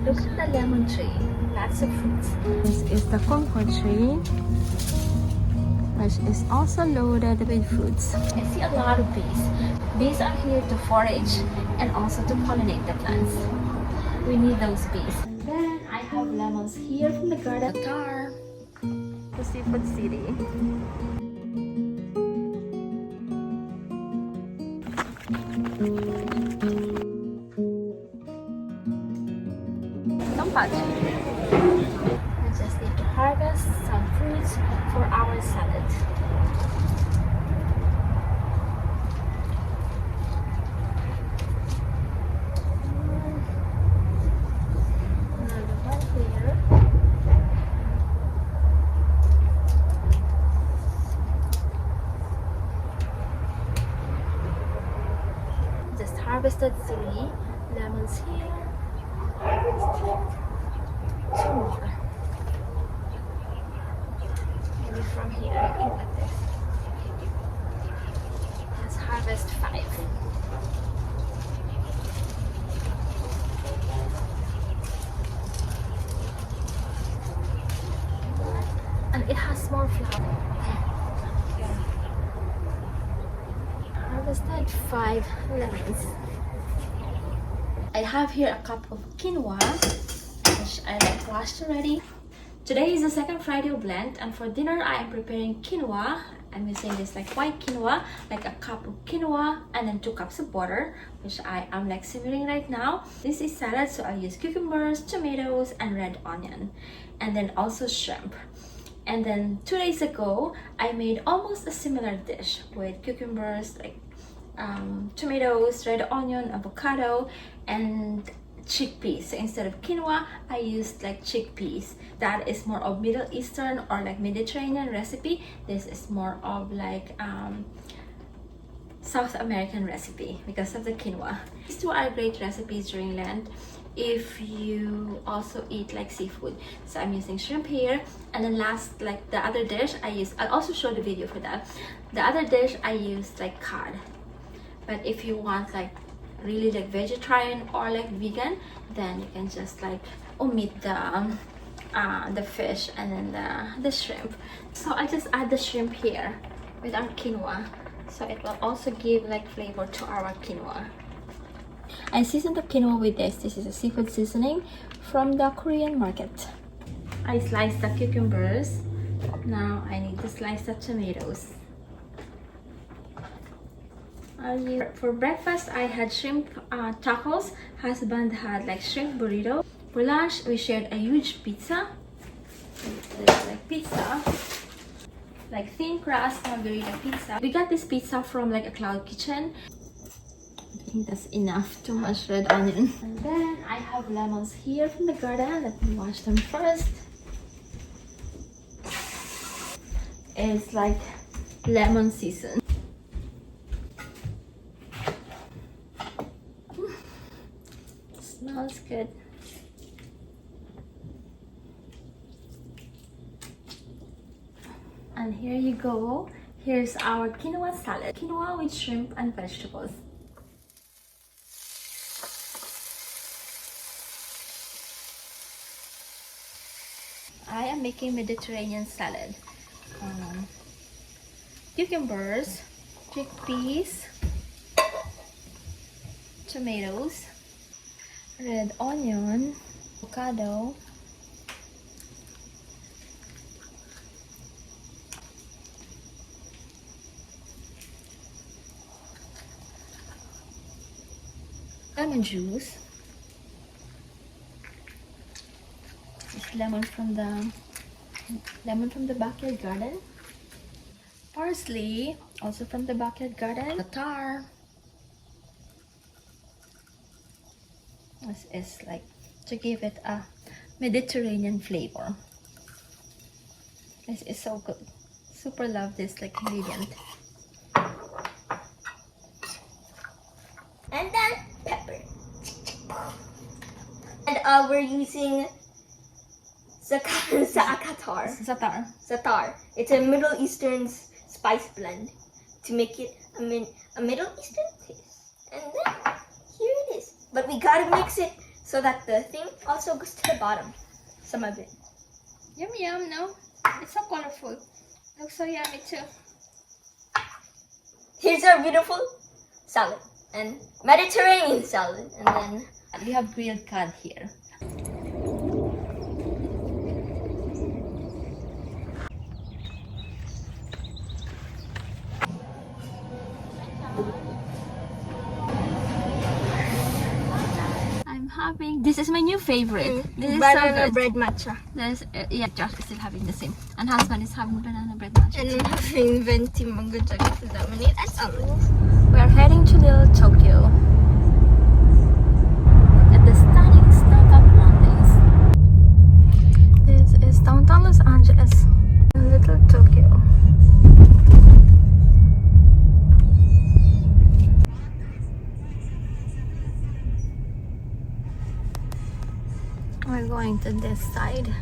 Look at the lemon tree. Lots of fruits. This is the kumquat tree, which is also loaded with fruits. I see a lot of bees. Bees are here to forage and also to pollinate the plants. We need those bees. And then I have lemons here from the garden. Qatar, The seafood city. we just need to harvest some fruits for our salad. Another one here. Just harvested 3 lemons here. Two more. Maybe from here. Look at this. Let's harvest 5. And it has more flower. Harvested 5 lemons. I have here a cup of quinoa, which I like washed already. Today is the second Friday of Lent, and for dinner I am preparing quinoa. I'm using this like white quinoa, like a cup of quinoa, and then 2 cups of water, which I am like simmering right now. This is salad, so I use cucumbers, tomatoes, and red onion, and then also shrimp. And then 2 days ago, I made almost a similar dish with cucumbers, like tomatoes, red onion, avocado, and chickpeas. So instead of quinoa, I used like chickpeas. That is more of Middle Eastern or like Mediterranean recipe. This is more of like South American recipe because of the quinoa. These 2 are great recipes during Lent if you also eat like seafood. So I'm using shrimp here, and then last, like the other dish I use, I'll also show the video for that. The other dish I used like cod. But if you want like really like vegetarian or like vegan, then you can just like omit the fish and then the shrimp. So I just add the shrimp here with our quinoa, so it will also give like flavor to our quinoa. I seasoned the quinoa with this. This is a seafood seasoning from the Korean market. I sliced the cucumbers. Now I need to slice the tomatoes. For breakfast, I had shrimp tacos. Husband had like shrimp burrito. For lunch, we shared a huge pizza. It's like pizza, like thin crust margarita pizza. We got this pizza from like a cloud kitchen. I think that's enough. Too much red onion. And then I have lemons here from the garden. Let me wash them first. It's like lemon season. Smells good. And here you go. Here's our quinoa salad. Quinoa with shrimp and vegetables. I am making Mediterranean salad. Cucumbers, chickpeas, tomatoes, red onion, avocado, lemon juice, this lemon from the backyard garden, parsley, also from the backyard garden, tartar. This is like to give it a Mediterranean flavor. This is so good. Super love this like ingredient. And then pepper. And we're using za'atar. Za'atar. It's a Middle Eastern spice blend to make it a Middle Eastern taste. And then here it is. But we gotta mix it so that the thing also goes to the bottom. Some of it. Yum yum, no? It's so colorful. Looks so yummy too. Here's our beautiful salad and Mediterranean salad, and then We have grilled cod here. I'm having, this is my new favorite. This is so banana good. bread matcha. There's, yeah, Josh is still having the same. And husband is having banana bread matcha. And I'm having venti mango jacket to dominate. That's all. We are heading to Little Tokyo. At the stunning snow-capped mountains. This is downtown Los Angeles, Little Tokyo. We're going to this side.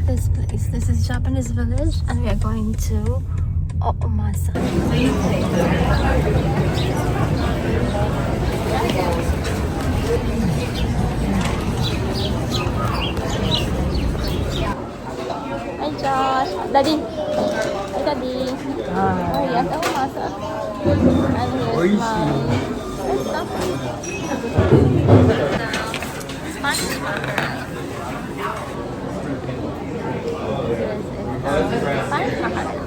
This place. This is Japanese village, and we are going to Oomasa. Hi Josh, Daddy. Hi Daddy. Oh yes, Oomasa. And here's my stuff. Spanish macaroni. Spanish macaroni.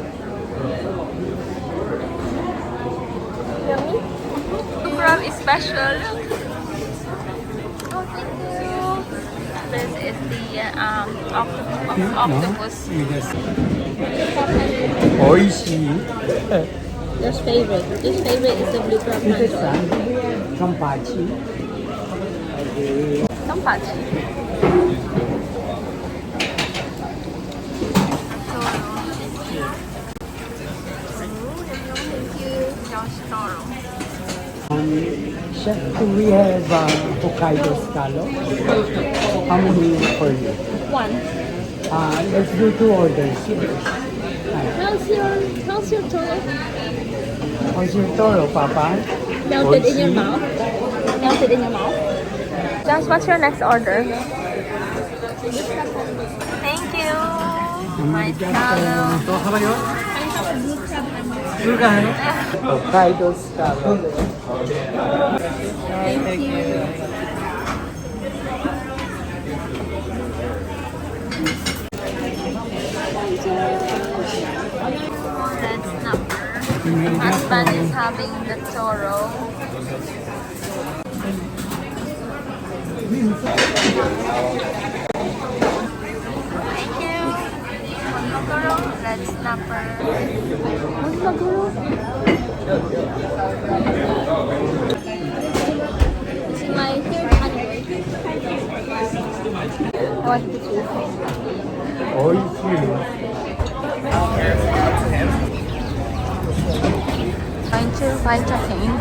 Yummy. The crab is special. Oh, thank you. This is the octopus. Oishi. Josh's favorite. His favorite is the blue crab mango. Kampachi. Kampachi. Chef, we have Hokkaido scallop. How many for you? One. Let's do 2 orders here. How's your toro? How's your toro, Papa? Melted in your mouth. Melted in your mouth. Josh, what's your next order? Thank you. My scallop. Hokkaido scallop. Thank you. That's number. Husband is having the toro. Thank you. Maguro. That's number. What's maguro? This is my third anniversary. I want to choose. Oishi. Going to Vitamin.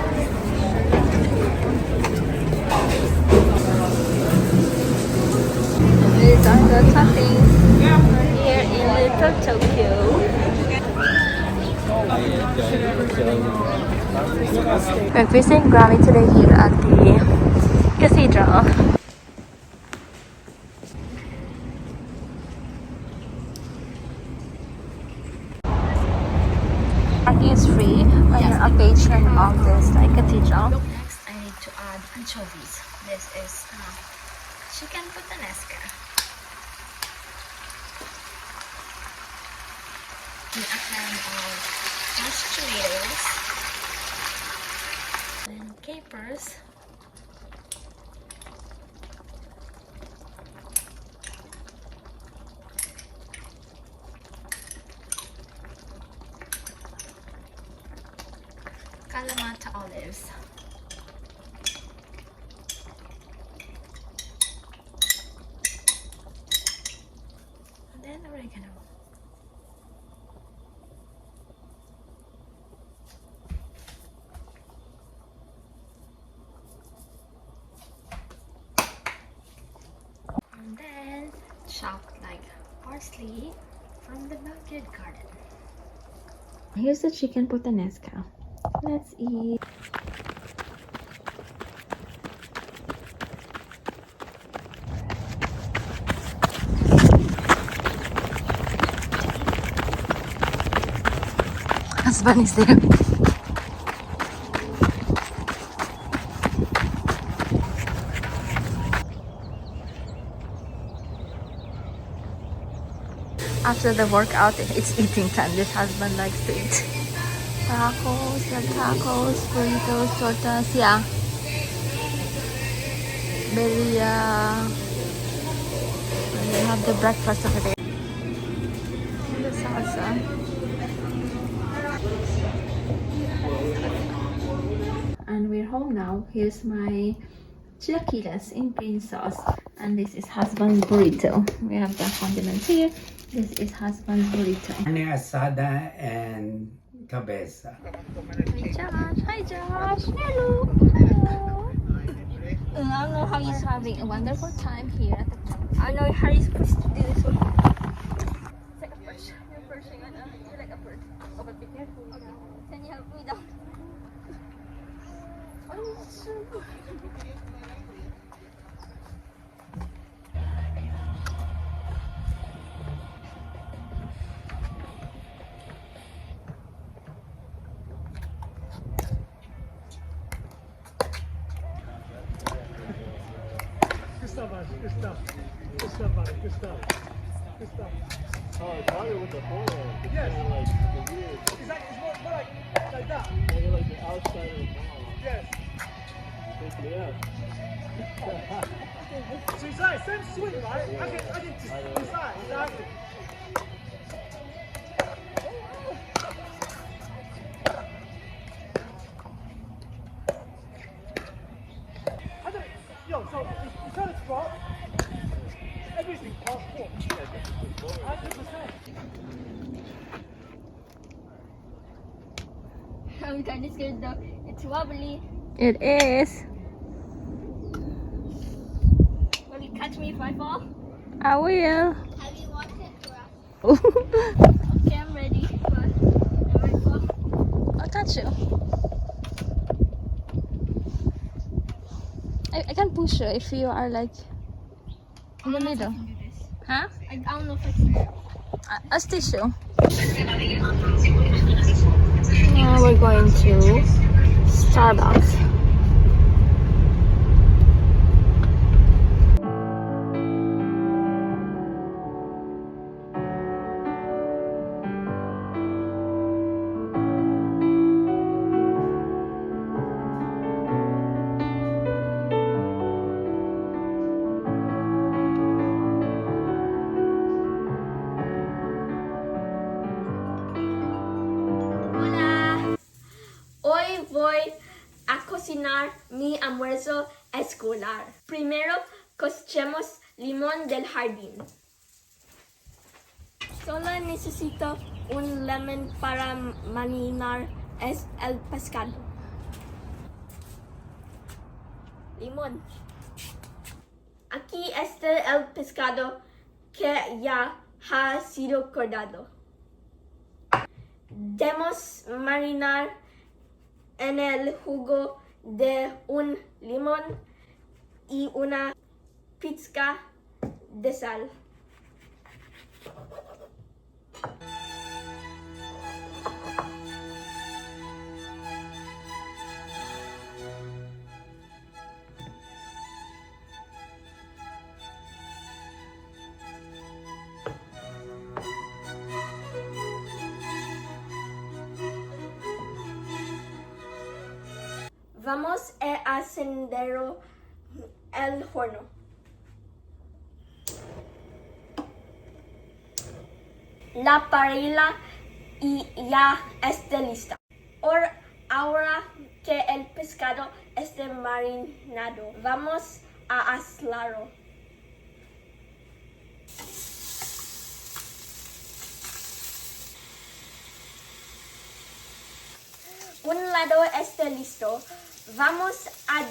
These are the toppings here in Little Tokyo. We're visiting Grammy today here at the cathedral. Parking is free when you're a patron of this cathedral. Next, I need to add anchovies. This is chicken puttanesca. And a can of mashed tomatoes and capers. Kalamata olives. And then oregano. And then chopped like parsley. parsley from the backyard garden. Here's the chicken puttanesca. Let's eat. Husband is there. After the workout, it's eating time. This husband likes to eat tacos, burritos, tortas. Yeah, birria. And we have the breakfast over there. And the salsa. And we're home now. Here's my chilaquiles in green sauce, and this is husband's burrito. We have the condiments here. This is husband's burrito. Carne asada and cabeza. Hi Josh. Hi Josh. Hello. Hello. I don't know how he's having a wonderful time here at the park. I know how you're supposed to do this one. It's like a perch. You're perching on you're like a bird. Oh, but be careful. Okay. Can you help me down? Oh, so good. Oh, it's harder with the forehand. Yes. Like the weird. Exactly. It's more like that. Like the outside of the ball. Yes. Pick me up. So it's like same swing, right? I can decide. Exactly. I don't, so you try to drop everything past 4. 100%. I'm kind of scared though. It's wobbly. It is. Will you catch me if I fall? I will. Have you watched it, Dora? I'll Okay, I'm ready. But I might fall. catch you. I can push you if you are like in the middle. Do this. Huh? I don't know if I can. I'll stitch you. Now we're going to Starbucks. Hola. Hoy voy a cocinar mi almuerzo escolar. Primero cosechemos limón del jardín. Solo necesito un lemon para marinar el pescado. Limón. Aquí está el pescado que ya ha sido cortado. Debemos marinar en el jugo de un limón y una pizca de sal. Vamos a encender el horno. La paella ya está lista. Ahora que el pescado esté marinado, vamos a asarlo. Un lado está listo. Vamos a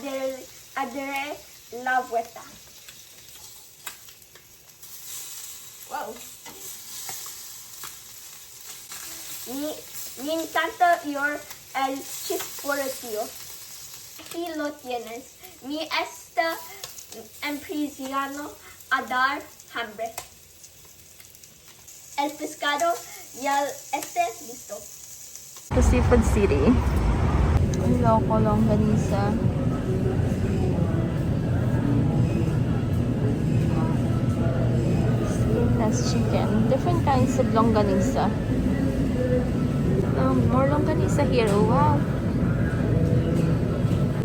darle la vuelta. Wow. Me encanta el chisporetío. Aquí lo tienes. Mi está empezando a dar hambre. El pescado ya está listo. The Seafood City. Loco longganisa. Skinless chicken. Different kinds of longganisa. More longganisa here. Oh, wow.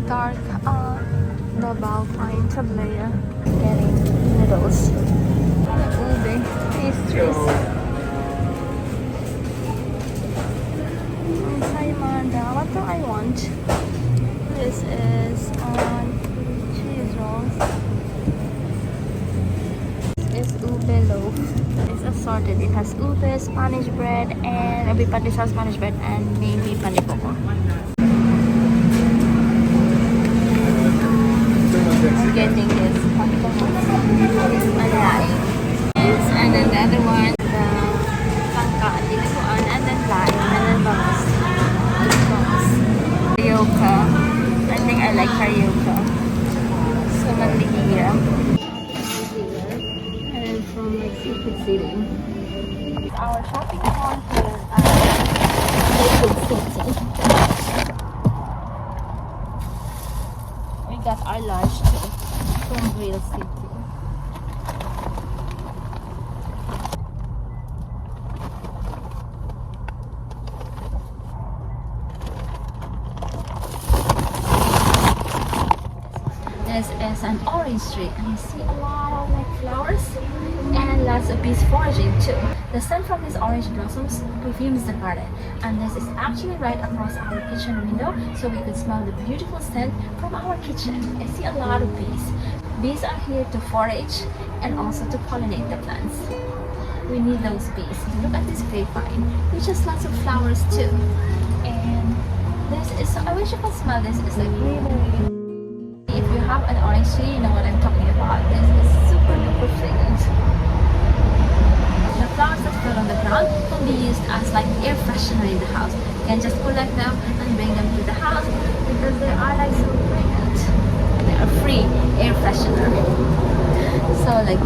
Dark Davao fine tablea. Getting noodles. Ube. Pastries. What do I want? This is cheese rolls. This is ube loaf. It's assorted. It has ube, Spanish bread, and a bit pandesal Spanish bread, and maybe panipoko. I'm getting this panipoko. Yes, and then the other one, the tangka at dinuguan, and then lime, and then bangus. Carioca. I think I like carioca. So manlihira. And from like Seafood City. Our shopping mall here at Seafood City. We got our lunch too from Real City. This is an orange tree, and you see a lot of like flowers and lots of bees foraging too. The scent from these orange blossoms perfumes the garden, and this is actually right across our kitchen window, so we could smell the beautiful scent from our kitchen. I see a lot of bees. Bees are here to forage and also to pollinate the plants. We need those bees. Look at this grapevine, which has lots of flowers too. And this is, I wish you could smell this. It's like really if you have an orange tree, you know what I'm talking about. This is super duper fragrant. The flowers that fall on the ground can be used as like air freshener in the house. You can just collect them and bring them to the house because they are like so fragrant. They are free air freshener. So like